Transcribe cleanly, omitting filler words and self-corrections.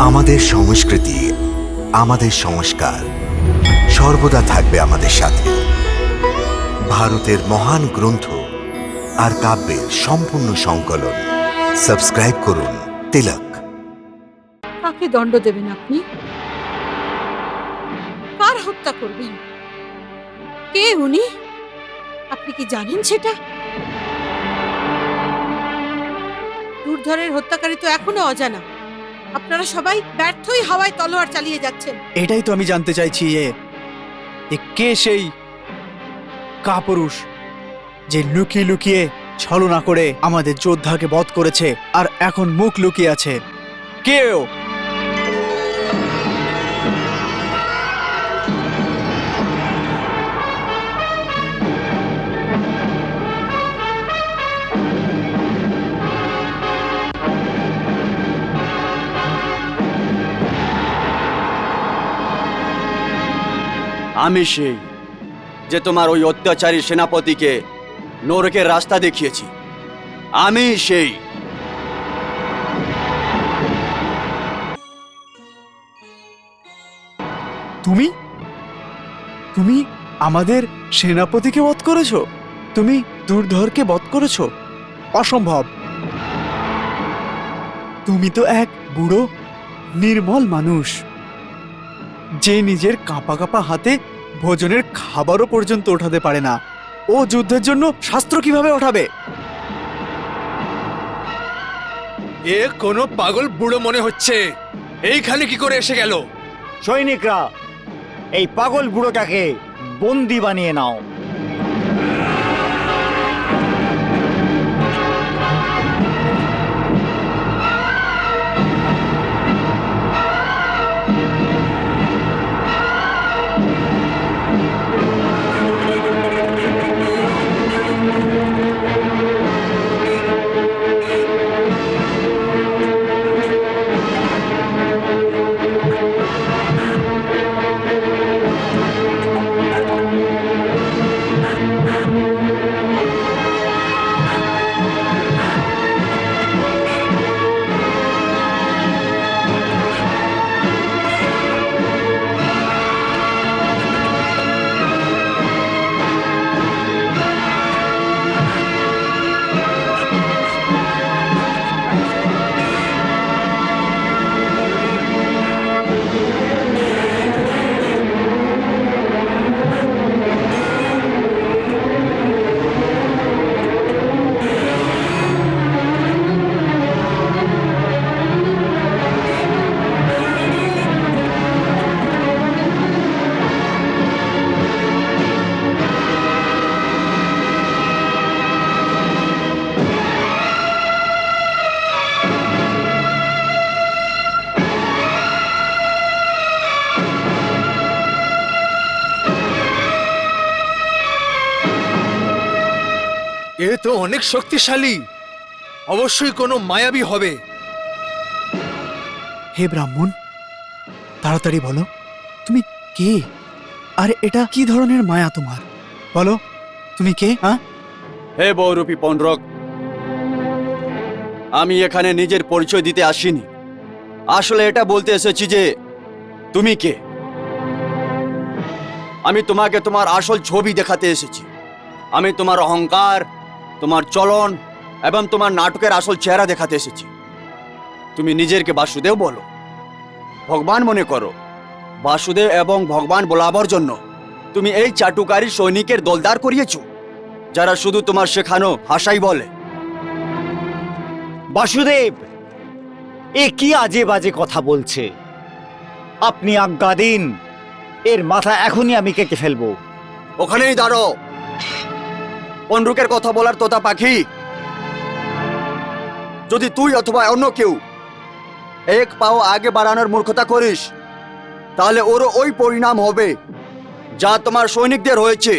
আমাদের সংস্কৃতি, আমাদের সংস্কার সর্বদা থাকবে আমাদের সাথে। ভারতের মহান গ্রন্থ আর কাব্যের সম্পূর্ণ সংকলন। সাবস্ক্রাইব করুন তিলক। কাকে দণ্ড দেবেন আপনি? কার হত্যা করবেন? কে উনি? আপনি কি জানেন সেটা? দুর্ধরের হত্যাকারী তো এখনো অজানা। আপনারা সবাই ব্যর্থই হাওয়ায় তলোয়ার চালিয়ে যাচ্ছেন। এটাই তো আমি জানতে চাইছি, কে সেই কাপুরুষ যে লুকিয়ে লুকিয়ে ছলনা করে আমাদের যোদ্ধাকে বধ করেছে আর এখন মুখ লুকিয়ে আছে? কে ও? আমি সেই যে তোমার ওই অত্যাচারী সেনাপতিকে নরকের রাস্তা দেখিয়েছি। আমি সেই। তুমি তুমি আমাদের সেনাপতিকে বধ করেছো? তুমি দুর্ধরকে বধ করেছো? অসম্ভব। তুমি তো এক বুড়ো নির্মল মানুষ, যে নিজের কাঁপা কাঁপা হাতে ভোজনের খাবারও পর্যন্ত ওঠাতে পারে না। ও যুদ্ধের জন্য শাস্ত্র কিভাবে ওঠাবে? এ কোনো পাগল বুড়ো মনে হচ্ছে। এইখানে কি করে এসে গেল? সৈনিকরা, এই পাগল বুড়োটাকে বন্দি বানিয়ে নাও। এ তো অনেক শক্তিশালী। অবশ্যই কোনো মায়াবী হবে। হে ব্রাহ্মণ, তাড়াতাড়ি বলো, তুমি কে? আর এটা কি ধরনের মায়া তোমার? বলো, তুমি কে? হে বহুরূপী পণ্ডরক, আমি এখানে নিজের পরিচয় দিতে আসিনি। আসলে এটা বলতে এসেছি যে তুমি কে। আমি তোমাকে তোমার আসল ছবি দেখাতে এসেছি। আমি তোমার অহংকার, তোমার চলন এবং তোমার নাটকের আসল চেহারা দেখাতে এসেছি। তুমি নিজেরকে বাসুদেব বলো, ভগবান মনে করো। বাসুদেব এবং ভগবান বলাবার জন্য তুমি এই চাটুকারী সৈনিকের দলদার করিয়েছো, যারা শুধু তোমার শেখানো ভাষাই বলে। বাসুদেব, এ কি আজে বাজে কথা বলছে? আপনি আজ্ঞা দিন, এর মাথা এখনই আমি কেটে ফেলবো। ওখানেই দাঁড়ো, পণ্ডরকের কথা বলার তোতা পাখি। যদি তুই অথবা অন্য কেউ এক পাও আগে বাড়ানোর মূর্খতা করিস, তাহলে ওরও ওই পরিণাম হবে যা তোমার সৈনিকদের হয়েছে।